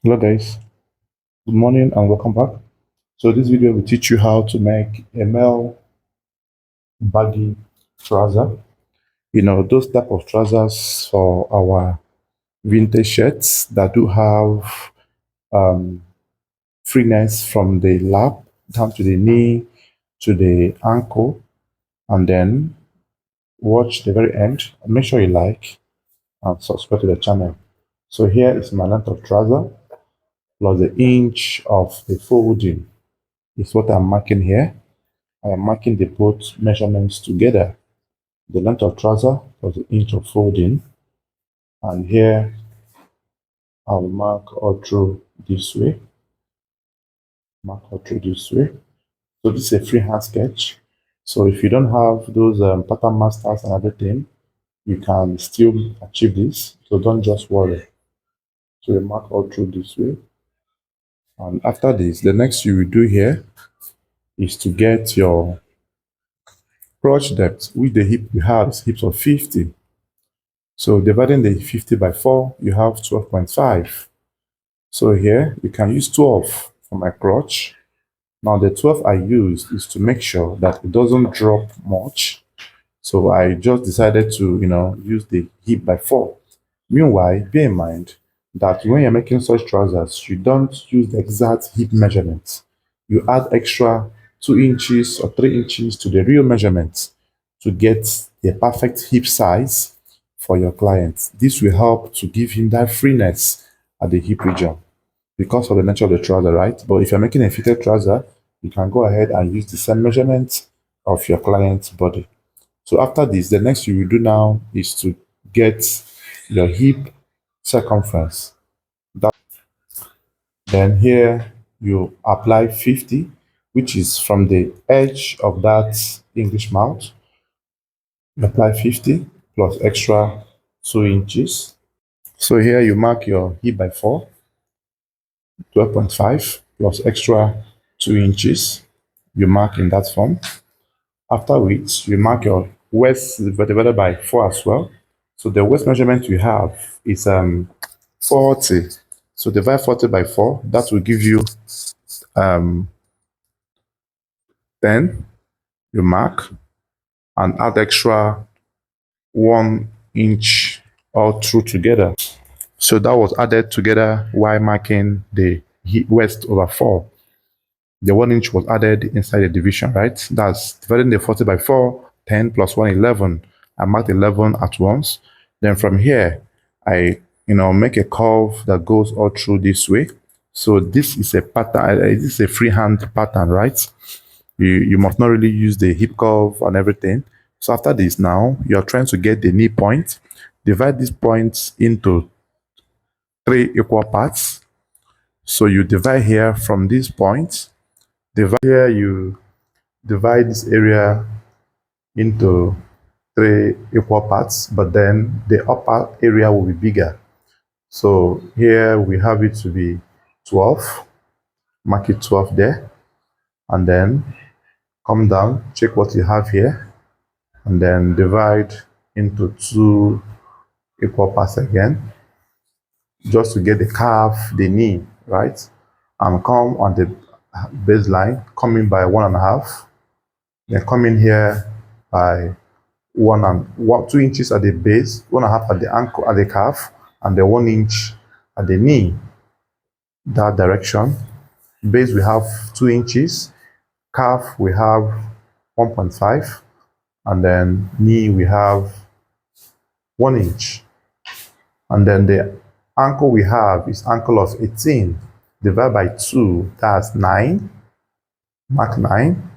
Hello guys, good morning and welcome back. So this video will teach you how to make a male baggy trouser. Those type of trousers for our vintage shirts that do have um, freeness from the lap down to the knee to the ankle, and then watch the very end. Make sure you like and subscribe to the channel. So here is my length of trouser plus the inch of the folding is what I'm marking here. I am marking the both measurements together, the length of trouser plus the inch of folding, and here I'll mark all through this way, So this is a freehand sketch. So if you don't have those pattern masters and everything, you can still achieve this. So don't just worry. So you mark all through this way. And after this, the next you will do here is to get your crotch depth, which the hip you have is hips of 50. So dividing the 50 by 4, you have 12.5. So here you can use 12 for my crotch. Now the 12 I used is to make sure that it doesn't drop much. So I just decided to, use the hip by 4. Meanwhile, bear in mind that when you're making such trousers, you don't use the exact hip measurement. You add extra 2 inches or 3 inches to the real measurement to get the perfect hip size for your client. This will help to give him that freeness at the hip region because of the nature of the trouser, right? But if you're making a fitted trouser, you can go ahead and use the same measurement of your client's body. So after this, the next you will do now is to get your hip circumference. Then here you apply 50, which is from the edge of that English mouth. You apply 50 plus extra 2 inches. So here you mark your hip by 4, 12.5 plus extra 2 inches. You mark in that form. After which, you mark your waist divided by 4 as well. So the waist measurement you have is 40. So divide 40 by 4. That will give you 10. You mark and add extra 1 inch all through together. So that was added together while marking the waist over 4. The 1 inch was added inside the division, right? That's dividing the 40 by 4, 10 plus 1, 11. I marked 11 at once. Then from here, I, make a curve that goes all through this way. So this is a pattern, this is a freehand pattern, right? You must not really use the hip curve and everything. So after this now, you're trying to get the knee point. Divide these points into 3 equal parts. So you divide here from this point. Divide here, you divide this area into 3 equal parts, but then the upper area will be bigger. So here we have it to be 12. Mark it 12 there. And then come down, check what you have here, and then divide into 2 equal parts again, just to get the calf, the knee, right? And come on the baseline, come in by 1.5. Then come in here by 2 inches at the base, 1.5 at the ankle, at the calf, and then 1 inch at the knee. That direction. Base we have 2 inches, calf we have 1.5, and then knee we have 1 inch. And then the ankle we have is ankle of 18. Divide by 2, that's 9. Mark 9.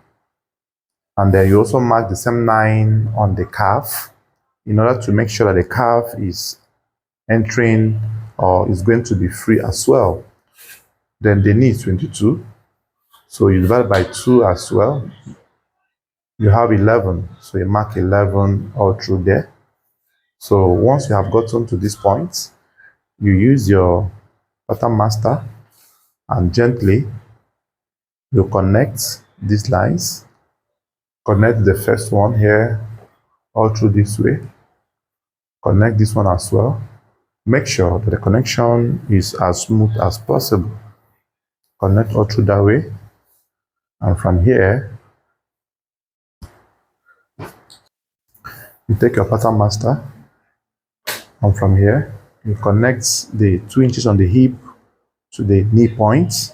And then you also mark the same 9 on the calf in order to make sure that the calf is entering or is going to be free as well. Then the knee is 22. So you divide by 2 as well. You have 11. So you mark 11 all through there. So once you have gotten to this point, you use your pattern master and gently you connect these lines. Connect the first one here all through this way. Connect this one as well. Make sure that the connection is as smooth as possible. Connect all through that way, and from here you take your pattern master, and from here you connect the 2 inches on the hip to the knee point.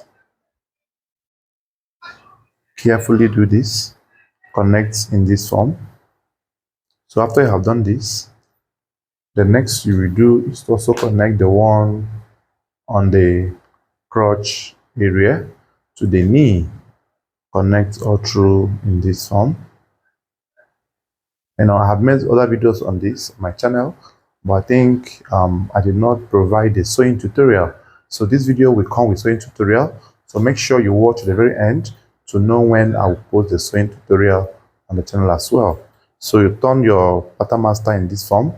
Carefully do this, connect in this form. So after you have done this, the next you will do is to also connect the one on the crotch area to the knee. Connect all through in this form. I have made other videos on this on my channel, but I think I did not provide a sewing tutorial. So this video will come with sewing tutorial. So make sure you watch to the very end to know when I will post the sewing tutorial on the channel as well. So you turn your pattern master in this form,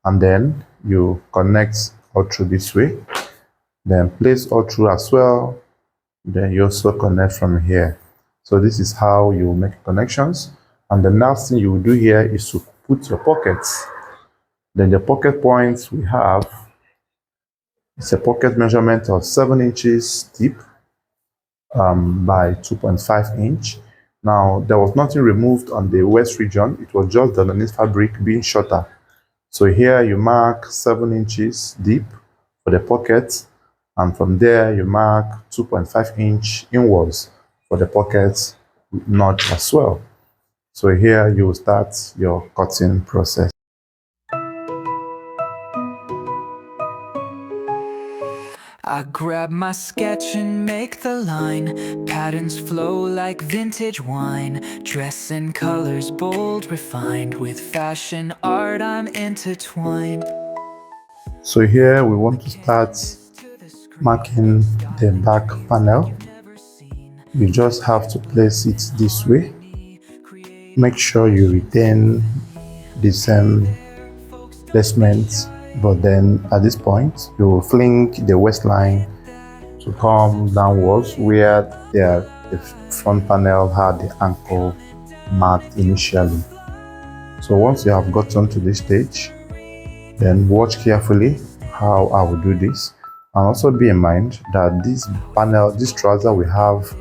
and then you connect all through this way. Then place all through as well. Then you also connect from here. So this is how you make connections. And the last thing you will do here is to put your pockets. Then the pocket points we have, it's a pocket measurement of 7 inches deep by 2.5 inch. Now, there was nothing removed on the waist region. It was just the underneath fabric being shorter. So here you mark 7 inches deep for the pocket, and from there you mark 2.5 inch inwards for the pocket notch as well. So here you will start your cutting process. I grab my sketch and make the line. Patterns flow like vintage wine. Dress in colors bold, refined. With fashion art I'm intertwined. So here we want to start marking the back panel. You just have to place it this way. Make sure you retain the same placement, but then at this point you will fling the waistline to come downwards where the front panel had the ankle marked initially. So once you have gotten to this stage, then watch carefully how I will do this, and also be in mind that this trouser will have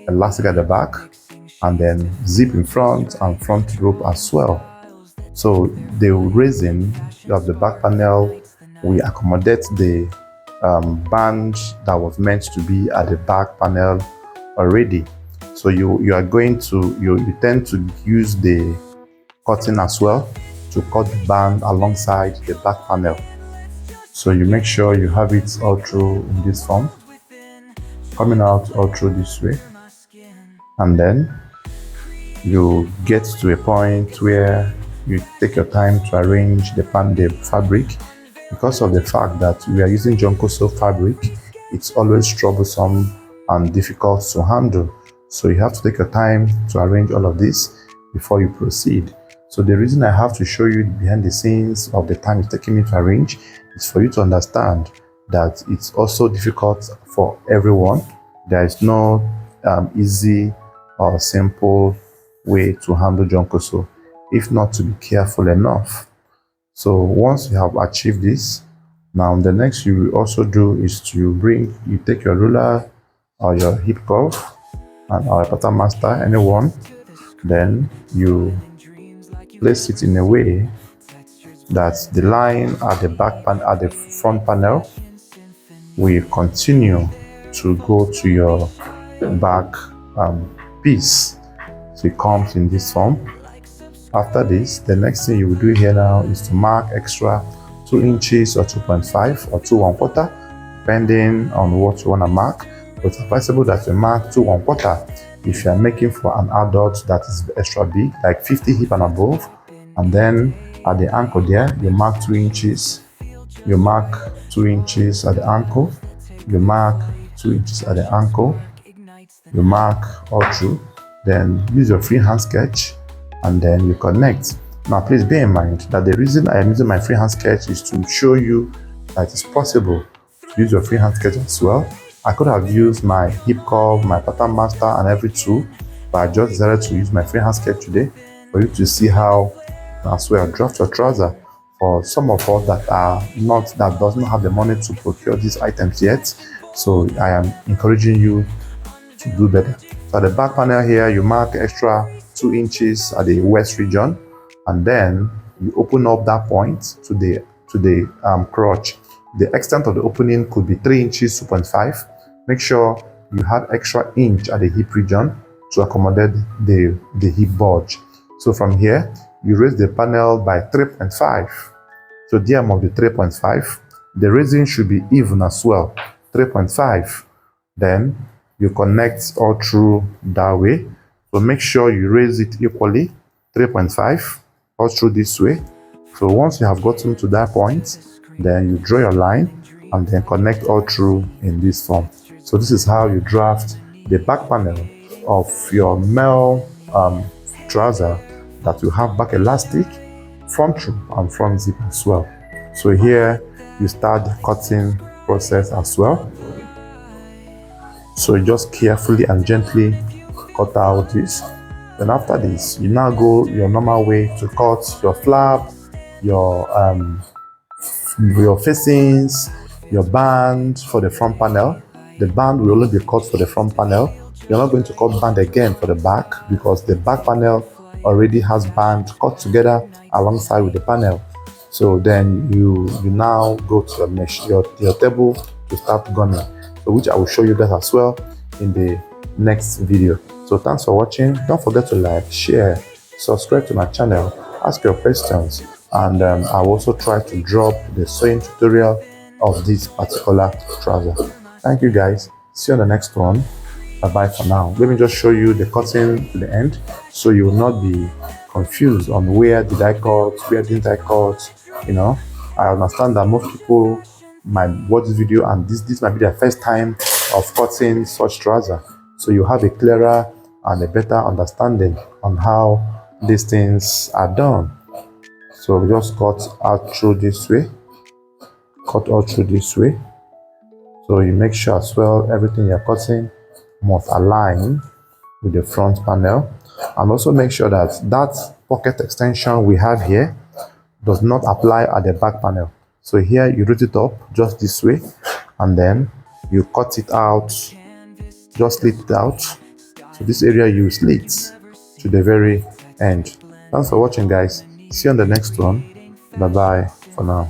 elastic at the back and then zip in front and front rope as well. So the raising of the back panel will accommodate the band that was meant to be at the back panel already. So you tend to use the cutting as well to cut the band alongside the back panel. So you make sure you have it all through in this form, coming out all through this way, and then you get to a point where you take your time to arrange the fabric. Because of the fact that we are using Jonkoso fabric, it's always troublesome and difficult to handle. So you have to take your time to arrange all of this before you proceed. So the reason I have to show you behind the scenes of the time it's taking me to arrange is for you to understand that it's also difficult for everyone. There is no easy or simple way to handle Jonkoso, if not to be careful enough. So once you have achieved this, now the next you will also do is you take your ruler or your hip curve and our pattern master, anyone, then you place it in a way that the line at the front panel will continue to go to your back piece. So it comes in this form. After this, the next thing you will do here now is to mark extra 2 inches or 2.5 or 2 1/4, depending on what you want to mark. But it's advisable that you mark 2 1/4 if you are making for an adult that is extra big, like 50 hip and above. And then at the ankle there, you mark 2 inches. You mark 2 inches at the ankle. You mark 2 inches at the ankle. You mark all through. Then use your freehand sketch, and then you connect. Now please bear in mind that the reason I am using my freehand sketch is to show you that it's possible to use your freehand sketch as well. I could have used my hip curve, my pattern master and every tool, but I just decided to use my freehand sketch today for you to see how as well draft your trouser for some of us that does not have the money to procure these items yet. So I am encouraging you to do better. So at the back panel here, you mark extra 2 inches at the west region, and then you open up that point to the crotch. The extent of the opening could be 3 inches, 2.5. Make sure you have extra inch at the hip region to accommodate the hip bulge. So from here, you raise the panel by 3.5. So the amount of the 3.5, the raising should be even as well, 3.5. Then you connect all through that way. So make sure you raise it equally, 3.5, all through this way. So once you have gotten to that point, then you draw your line and then connect all through in this form. So this is how you draft the back panel of your male trouser that will have back elastic, front through and front zip as well. So here you start the cutting process as well. So you just carefully and gently cut out this. Then after this, you now go your normal way to cut your flap, your facings, your band for the front panel. The band will only be cut for the front panel. You're not going to cut band again for the back because the back panel already has band cut together alongside with the panel. So then you now go to your table to start gunning, so which I will show you that as well in the next video. So thanks for watching. Don't forget to like, share, subscribe to my channel, ask your questions, and I'll also try to drop the sewing tutorial of this particular trouser. Thank you guys. See you on the next one. Bye bye for now. Let me just show you the cutting to the end so you will not be confused on where did I cut, where didn't I cut. I understand that most people might watch this video and this might be their first time of cutting such trouser. So you have a clearer and a better understanding on how these things are done. So we just cut out through this way, cut out through this way. So you make sure as well everything you're cutting must align with the front panel, and also make sure that pocket extension we have here does not apply at the back panel. So here you root it up just this way, and then you cut it out, just slit it out. So this area you slit to the very end. Thanks for watching guys. See you on the next one. Bye bye for now.